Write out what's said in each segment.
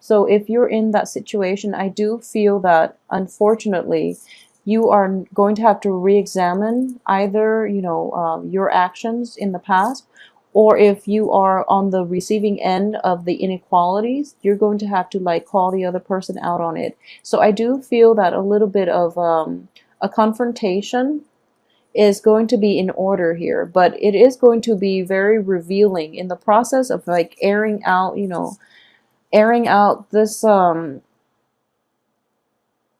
So if you're in that situation, I do feel that unfortunately you are going to have to re-examine either, your actions in the past, or if you are on the receiving end of the inequalities, you're going to have to like call the other person out on it. So I do feel that a little bit of a confrontation is going to be in order here, but it is going to be very revealing in the process of like airing out, airing out this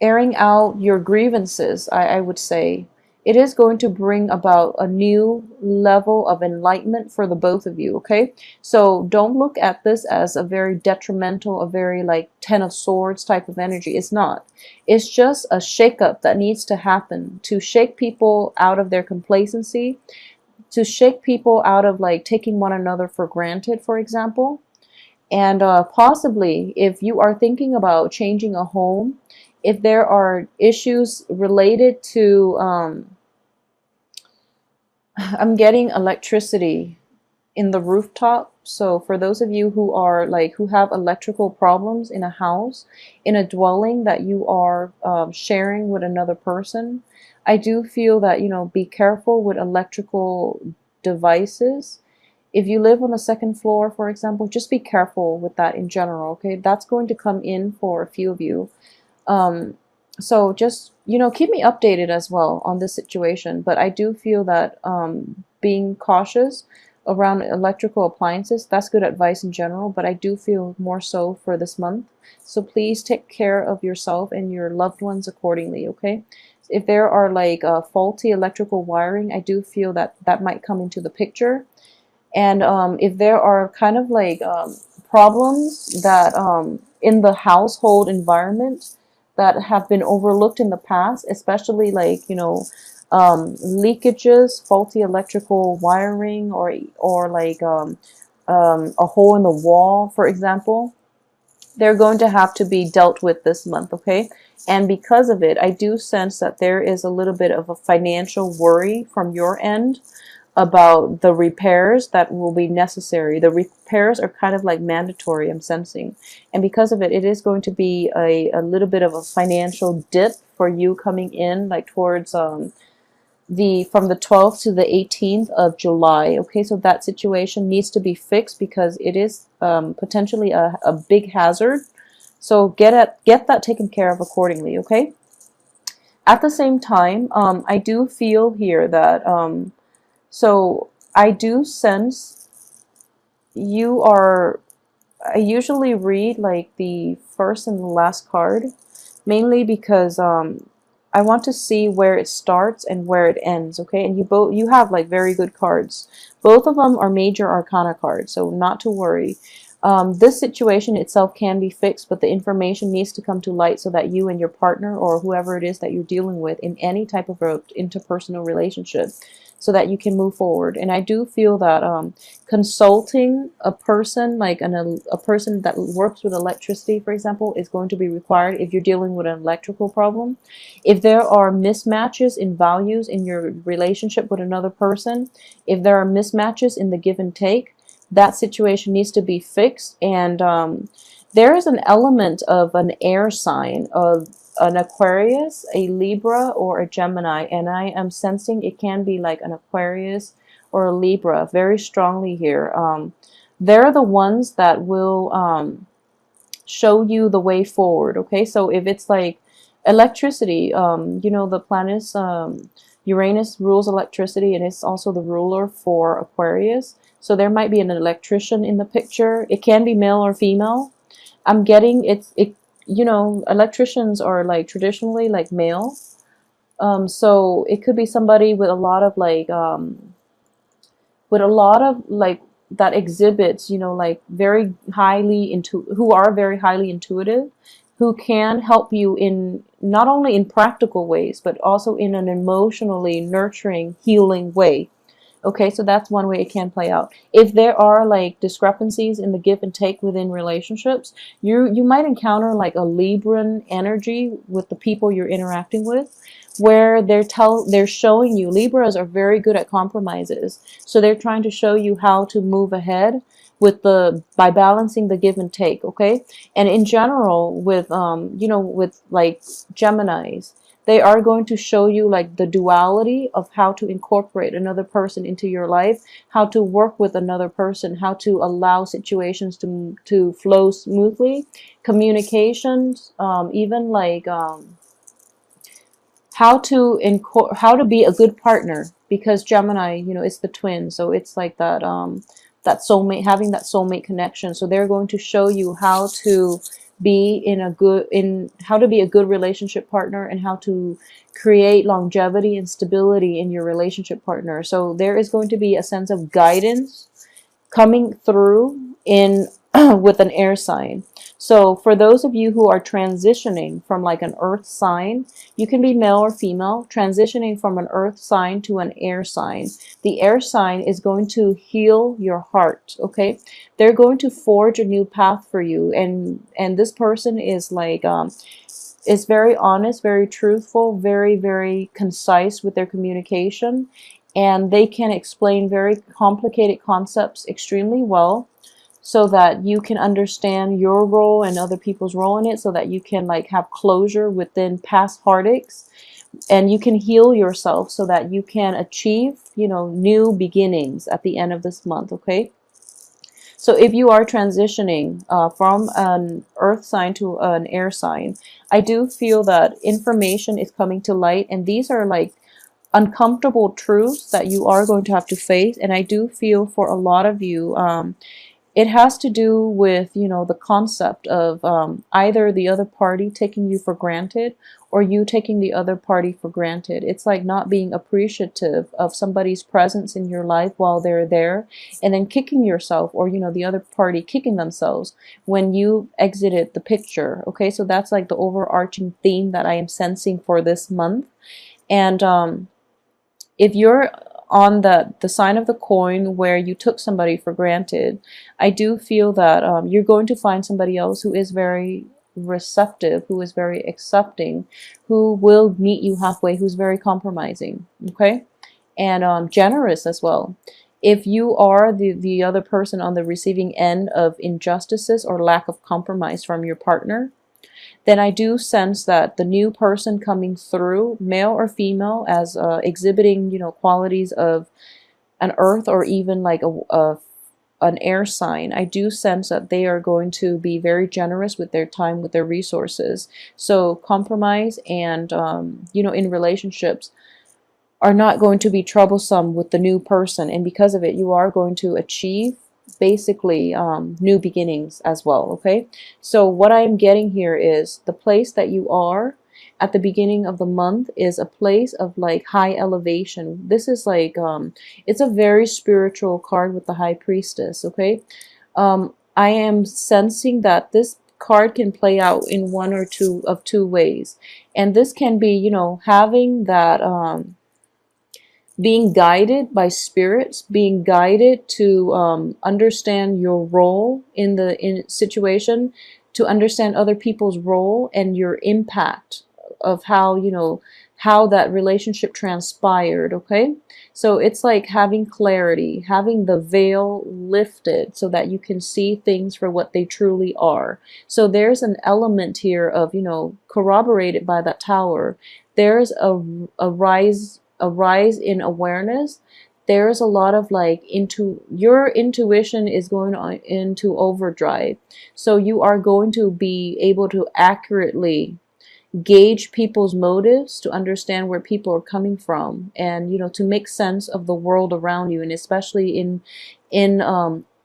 airing out your grievances. I would say it is going to bring about a new level of enlightenment for the both of you. Okay, so don't look at this as a very detrimental, a very like 10 of Swords type of energy. It's not. It's just a shakeup that needs to happen to shake people out of their complacency, to shake people out of like taking one another for granted, for example. And possibly if you are thinking about changing a home, if there are issues related to I'm getting electricity in the rooftop. So for those of you who are like, who have electrical problems in a house, in a dwelling that you are sharing with another person, I do feel that, be careful with electrical devices. If you live on the second floor, for example, just be careful with that in general, okay? That's going to come in for a few of you. So just, keep me updated as well on this situation. But I do feel that being cautious around electrical appliances, that's good advice in general, but I do feel more so for this month. So please take care of yourself and your loved ones accordingly, okay? If there are like faulty electrical wiring, I do feel that that might come into the picture. And if there are kind of like problems that in the household environment that have been overlooked in the past, especially like, leakages, faulty electrical wiring, or like a hole in the wall, for example, they're going to have to be dealt with this month, okay? And because of it, I do sense that there is a little bit of a financial worry from your end about the repairs that will be necessary. The repairs are kind of like mandatory, I'm sensing. And because of it, it is going to be a little bit of a financial dip for you coming in like towards from the 12th to the 18th of July. Okay, so that situation needs to be fixed because it is potentially a big hazard. So get that taken care of accordingly, okay? At the same time, I do feel here that so I do sense you are, I usually read like the first and the last card, mainly because I want to see where it starts and where it ends, okay? And you have like very good cards. Both of them are major arcana cards, so not to worry. This situation itself can be fixed, but the information needs to come to light so that you and your partner or whoever it is that you're dealing with in any type of interpersonal relationship, so that you can move forward. And I do feel that consulting a person, like a person that works with electricity, for example, is going to be required if you're dealing with an electrical problem. If there are mismatches in values in your relationship with another person, if there are mismatches in the give and take, that situation needs to be fixed. And there is an element of an air sign, of an Aquarius, a Libra, or a Gemini, and I am sensing it can be like an Aquarius or a Libra very strongly here. They're the ones that will show you the way forward, okay? So if it's like electricity, the planets, Uranus rules electricity, and it's also the ruler for Aquarius. So there might be an electrician in the picture. It can be male or female. I'm getting electricians are like traditionally like male. So it could be somebody with a lot of like that exhibits, like very highly who are very highly intuitive, who can help you in not only in practical ways, but also in an emotionally nurturing, healing way. Okay, so that's one way it can play out. If there are like discrepancies in the give and take within relationships, you might encounter like a Libran energy with the people you're interacting with, where they're showing you, Libras are very good at compromises. So they're trying to show you how to move ahead with by balancing the give and take, okay? And in general, with you know, with like Geminis, they are going to show you like the duality of how to incorporate another person into your life, how to work with another person, how to allow situations to flow smoothly, communications, even like how to be a good partner, because Gemini, you know, it's the twin, so it's like that that soulmate, having that soulmate connection. So they're going to show you how to be how to be a good relationship partner, and how to create longevity and stability in your relationship partner. So there is going to be a sense of guidance coming through in with an air sign. So for those of you who are transitioning from like an earth sign, you can be male or female, transitioning from an earth sign to an air sign. The air sign is going to heal your heart, okay? They're going to forge a new path for you, and this person is like is very honest, very truthful, very, very concise with their communication, and they can explain very complicated concepts extremely well, so that you can understand your role and other people's role in it, so that you can like have closure within past heartaches, and you can heal yourself so that you can achieve, you know, new beginnings at the end of this month, okay? So if you are transitioning from an earth sign to an air sign, I do feel that information is coming to light, and these are like uncomfortable truths that you are going to have to face. And I do feel for a lot of you, it has to do with, you know, the concept of either the other party taking you for granted, or you taking the other party for granted. It's like not being appreciative of somebody's presence in your life while they're there, and then kicking yourself, or, you know, the other party kicking themselves when you exited the picture. Okay, so that's like the overarching theme that I am sensing for this month. And if you're on the sign of the coin where you took somebody for granted, I do feel that you're going to find somebody else who is very receptive, who is very accepting, who will meet you halfway, who's very compromising, okay? And generous as well. If you are the other person on the receiving end of injustices or lack of compromise from your partner, then I do sense that the new person coming through, male or female, as exhibiting, you know, qualities of an earth or even like an air sign, I do sense that they are going to be very generous with their time, with their resources. So compromise and, you know, in relationships are not going to be troublesome with the new person. And because of it, you are going to achieve basically new beginnings as well, okay? So what I'm getting here is the place that you are at the beginning of the month is a place of like high elevation. This is like it's a very spiritual card with the High Priestess, okay? I am sensing that this card can play out in one or two ways, and this can be, you know, having that being guided by spirits, being guided to understand your role in the situation, to understand other people's role and your impact of how, you know, how that relationship transpired, okay? So it's like having clarity, having the veil lifted so that you can see things for what they truly are. So there's an element here of, you know, corroborated by that tower. There's a rise in awareness. There's a lot of like your intuition is going on into overdrive. So you are going to be able to accurately gauge people's motives, to understand where people are coming from, and, you know, to make sense of the world around you, and especially in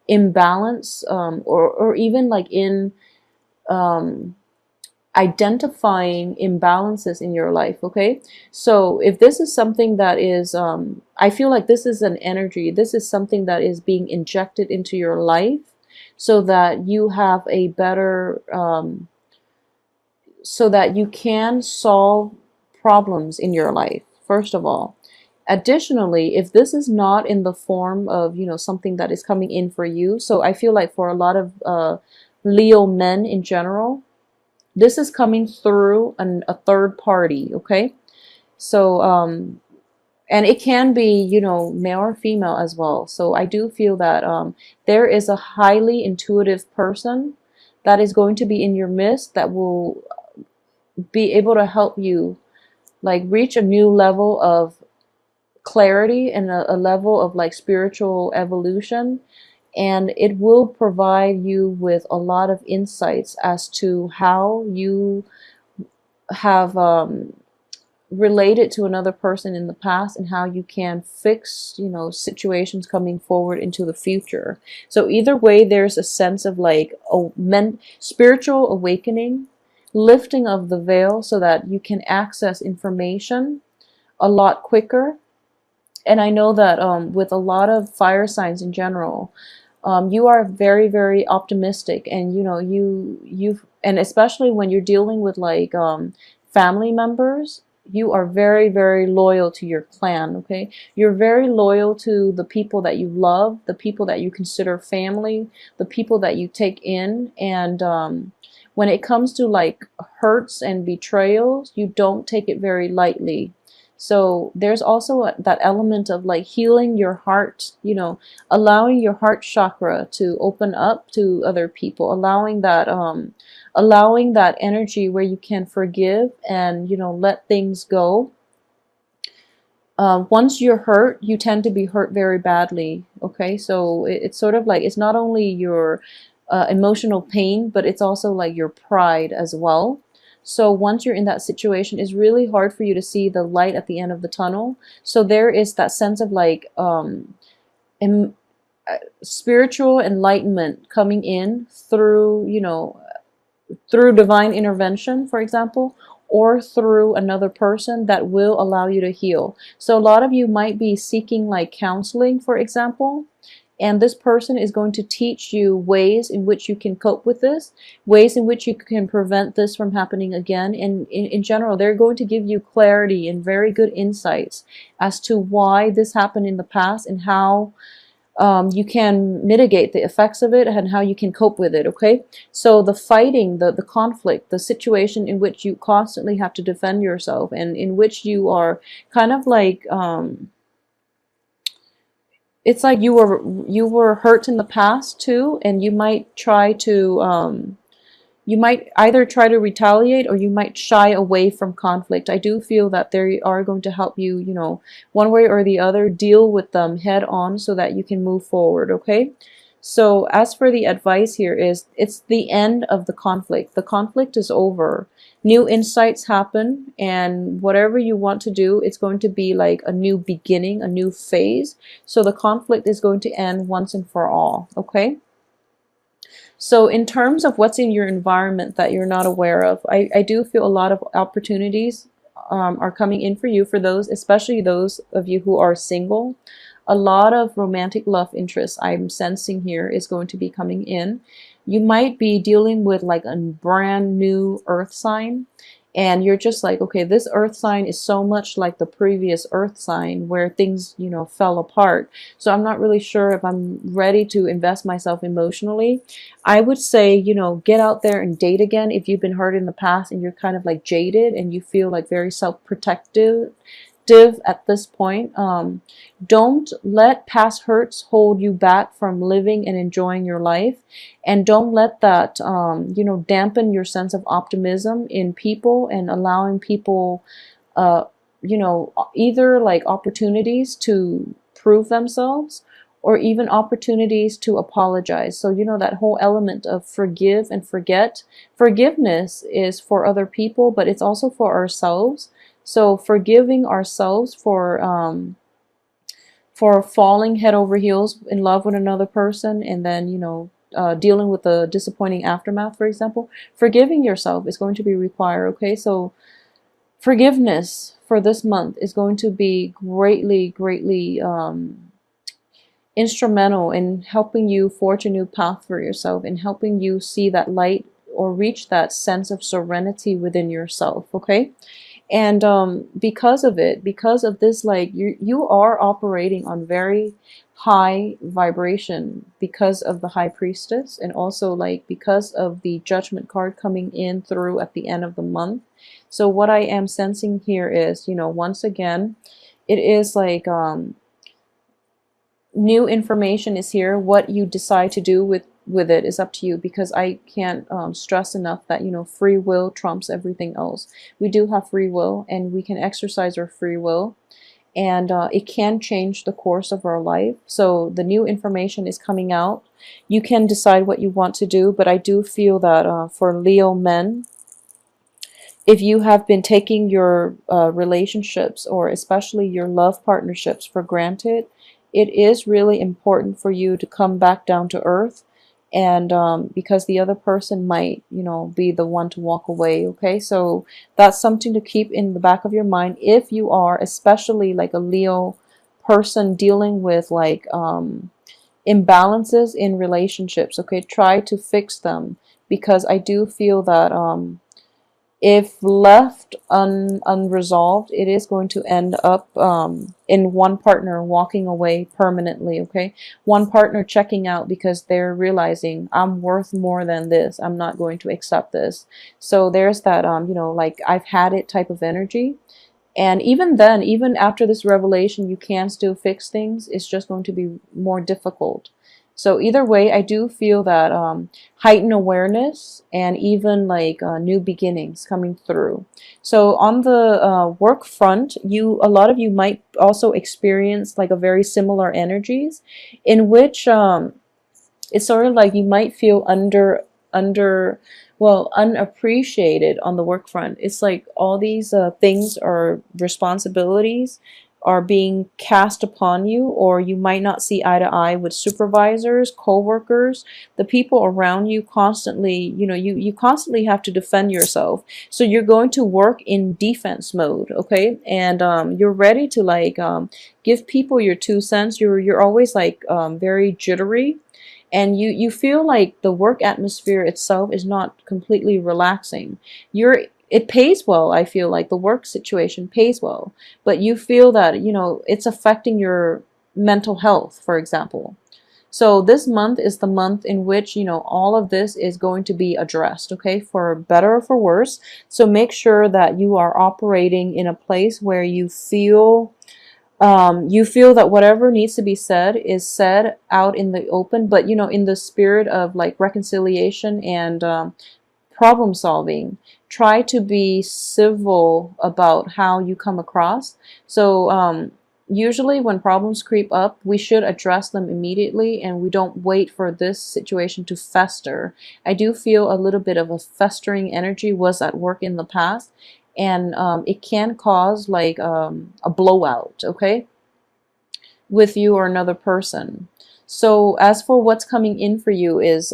imbalance, or even like in identifying imbalances in your life, okay? So if this is something that is, I feel like this is an energy, this is something that is being injected into your life so that you have a better, so that you can solve problems in your life, first of all. Additionally, if this is not in the form of, you know, something that is coming in for you, so I feel like for a lot of Leo men in general, this is coming through a third party, okay? So And it can be, you know, male or female as well. So I do feel that there is a highly intuitive person that is going to be in your midst that will be able to help you like reach a new level of clarity and a level of like spiritual evolution, and it will provide you with a lot of insights as to how you have related to another person in the past and how you can fix, you know, situations coming forward into the future. So either way, there's a sense of like spiritual awakening, lifting of the veil so that you can access information a lot quicker. And I know that with a lot of fire signs in general, you are very, very optimistic, and you know, and especially when you're dealing with like family members, you are very, very loyal to your clan. Okay, you're very loyal to the people that you love, the people that you consider family, the people that you take in, and when it comes to like hurts and betrayals, you don't take it very lightly. So there's also that element of like healing your heart, you know, allowing your heart chakra to open up to other people, allowing that energy where you can forgive and, you know, let things go. Once you're hurt, you tend to be hurt very badly. Okay, so it's sort of like, it's not only your emotional pain, but it's also like your pride as well. So once you're in that situation, it's really hard for you to see the light at the end of the tunnel. So there is that sense of like spiritual enlightenment coming in through, you know, through divine intervention, for example, or through another person that will allow you to heal. So a lot of you might be seeking like counseling, for example, and this person is going to teach you ways in which you can cope with this, ways in which you can prevent this from happening again. And in general, they're going to give you clarity and very good insights as to why this happened in the past and how you can mitigate the effects of it and how you can cope with it. Okay, so the fighting, the conflict, the situation in which you constantly have to defend yourself and in which you are kind of like it's like you were hurt in the past too, and you might try to you might either try to retaliate or you might shy away from conflict. I do feel that they are going to help you, you know, one way or the other, deal with them head on so that you can move forward. Okay, so as for the advice here is, it's the end of the conflict. The conflict is over. New insights happen, and whatever you want to do, it's going to be like a new beginning, a new phase. So the conflict is going to end once and for all. Okay, so in terms of what's in your environment that you're not aware of, I do feel a lot of opportunities are coming in for you, for those, especially those of you who are single. A lot of romantic love interest I'm sensing here is going to be coming in. You might be dealing with like a brand new earth sign, and you're just like, okay, this earth sign is so much like the previous earth sign where things, you know, fell apart. So I'm not really sure if I'm ready to invest myself emotionally. I would say, you know, get out there and date again if you've been hurt in the past and you're kind of like jaded and you feel like very self-protective at this point. Don't let past hurts hold you back from living and enjoying your life, and don't let that you know, dampen your sense of optimism in people and allowing people you know, either like opportunities to prove themselves or even opportunities to apologize. So, you know, that whole element of forgive and forget. Forgiveness is for other people, but it's also for ourselves. So forgiving ourselves for falling head over heels in love with another person, and then, you know, dealing with the disappointing aftermath, for example. Forgiving yourself is going to be required. Okay, so forgiveness for this month is going to be greatly, greatly instrumental in helping you forge a new path for yourself and helping you see that light or reach that sense of serenity within yourself. Okay, and because of it, because of this, like you are operating on very high vibration because of the high priestess, and also like because of the judgment card coming in through at the end of the month. So what I am sensing here is, you know, once again, it is like new information is here. What you decide to do with it is up to you, because I can't stress enough that, you know, free will trumps everything else. We do have free will, and we can exercise our free will, and it can change the course of our life. So the new information is coming out. You can decide what you want to do, but I do feel that for Leo men, if you have been taking your relationships, or especially your love partnerships, for granted, it is really important for you to come back down to earth. And because the other person might, you know, be the one to walk away. Okay, so that's something to keep in the back of your mind if you are, especially like a Leo person dealing with like imbalances in relationships. Okay, try to fix them, because I do feel that if left unresolved, it is going to end up in one partner walking away permanently, okay? One partner checking out because they're realizing, I'm worth more than this. I'm not going to accept this. So there's that, you know, like, I've had it type of energy. And even then, even after this revelation, you can still fix things. It's just going to be more difficult. So either way, I do feel that heightened awareness, and even like new beginnings coming through. So on the work front, a lot of you might also experience like a very similar energies, in which it's sort of like you might feel unappreciated on the work front. It's like all these things or responsibilities are being cast upon you, or you might not see eye to eye with supervisors, co-workers, the people around you. Constantly, you know, you constantly have to defend yourself. So you're going to work in defense mode, okay? And you're ready to like give people your 2 cents. You're always like very jittery, and you feel like the work atmosphere itself is not completely relaxing. It pays well. I feel like the work situation pays well, but you feel that, you know, it's affecting your mental health, for example. So this month is the month in which, you know, all of this is going to be addressed, okay, for better or for worse. So make sure that you are operating in a place where you feel that whatever needs to be said is said out in the open, but, you know, in the spirit of like reconciliation and problem solving. Try to be civil about how you come across. So usually when problems creep up, we should address them immediately, and we don't wait for this situation to fester. I do feel a little bit of a festering energy was at work in the past, and it can cause like a blowout, okay, with you or another person. So as for what's coming in for you is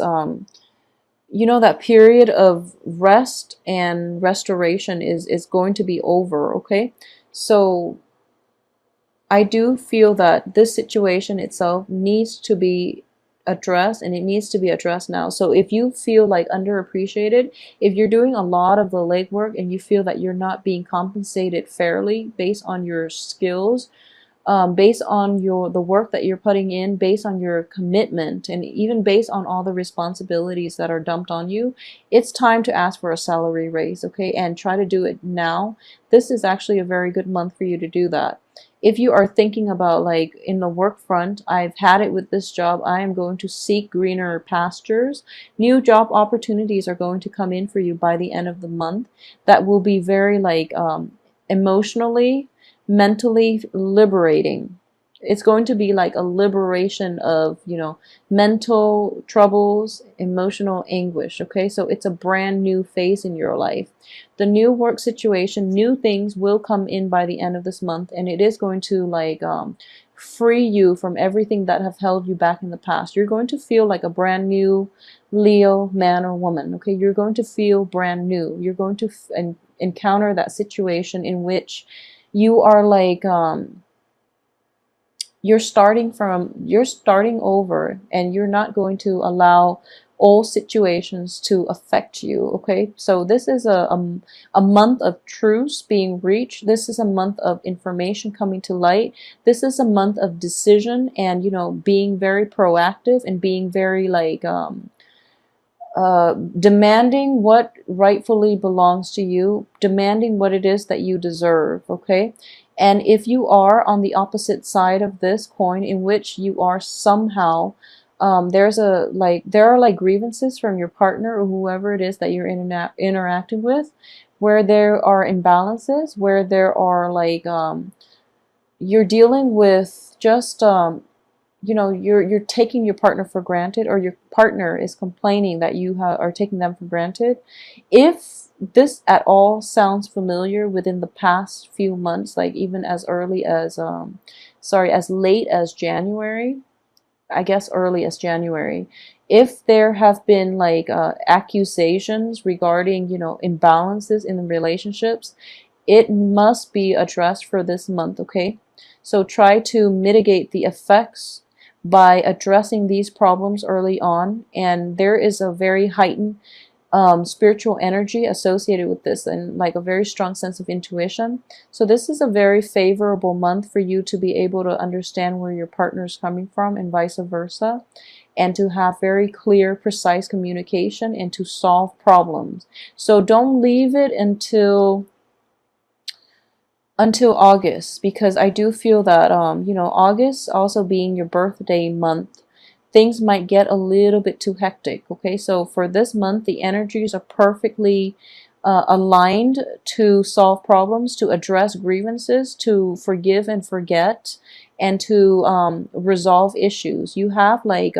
you know, that period of rest and restoration is going to be over, okay? So I do feel that this situation itself needs to be addressed, and it needs to be addressed now. So if you feel like underappreciated, if you're doing a lot of the legwork and you feel that you're not being compensated fairly based on your skills, based on the work that you're putting in, based on your commitment, and even based on all the responsibilities that are dumped on you, it's time to ask for a salary raise, okay? And try to do it now. This is actually a very good month for you to do that. If you are thinking about like in the work front, I've had it with this job, I am going to seek greener pastures. New job opportunities are going to come in for you by the end of the month that will be very like emotionally, mentally liberating. It's going to be like a liberation of, you know, mental troubles, emotional anguish, okay? So it's a brand new phase in your life. The new work situation, new things will come in by the end of this month, and it is going to like free you from everything that have held you back in the past. You're going to feel like a brand new Leo man or woman, okay? You're going to feel brand new. You're going to encounter that situation in which you are like you're starting over, and you're not going to allow old situations to affect you, okay? So this is a month of truce being reached. This is a month of information coming to light. This is a month of decision and, you know, being very proactive and being very like demanding what rightfully belongs to you, demanding what it is that you deserve, okay? And if you are on the opposite side of this coin, in which you are somehow there are like grievances from your partner or whoever it is that you're interacting with, where there are imbalances, where there are like you're dealing with just you're taking your partner for granted, or your partner is complaining that you are taking them for granted. If this at all sounds familiar within the past few months, like even as early as as late as January, I guess early as January, if there have been like accusations regarding imbalances in the relationships, it must be addressed for this month, okay? So try to mitigate the effects by addressing these problems early on. And there is a very heightened spiritual energy associated with this, and like a very strong sense of intuition. So this is a very favorable month for you to be able to understand where your partner is coming from, and vice versa, and to have very clear, precise communication and to solve problems. So don't leave it until August, because I do feel that August also being your birthday month, things might get a little bit too hectic. Okay, so for this month, the energies are perfectly aligned to solve problems, to address grievances, to forgive and forget, and to resolve issues. You have like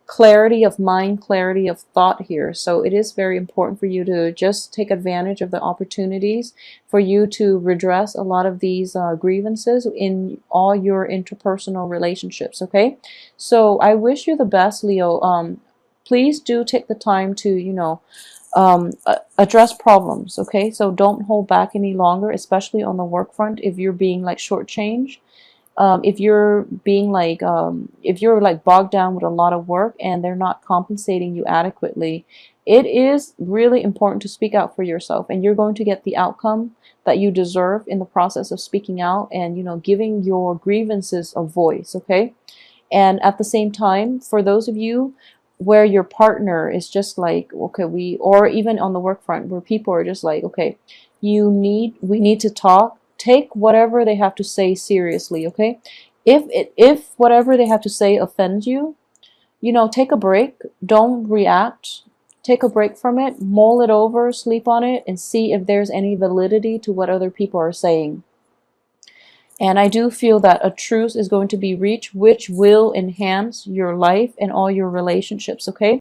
clarity of mind, clarity of thought here. So it is very important for you to just take advantage of the opportunities for you to redress a lot of these grievances in all your interpersonal relationships. Okay, so I wish you the best, Leo. Please do take the time to address problems. Okay, so don't hold back any longer, especially on the work front. If you're being like shortchanged, if you're being like if you're like bogged down with a lot of work and they're not compensating you adequately, it is really important to speak out for yourself, and you're going to get the outcome that you deserve in the process of speaking out and giving your grievances a voice. Okay, and at the same time, for those of you where your partner is just like, okay, or even on the work front where people are just like, okay, we need to talk. Take whatever they have to say seriously, okay? If whatever they have to say offends you, take a break. Don't react. Take a break from it, mull it over, sleep on it, and see if there's any validity to what other people are saying. And I do feel that a truce is going to be reached, which will enhance your life and all your relationships, okay?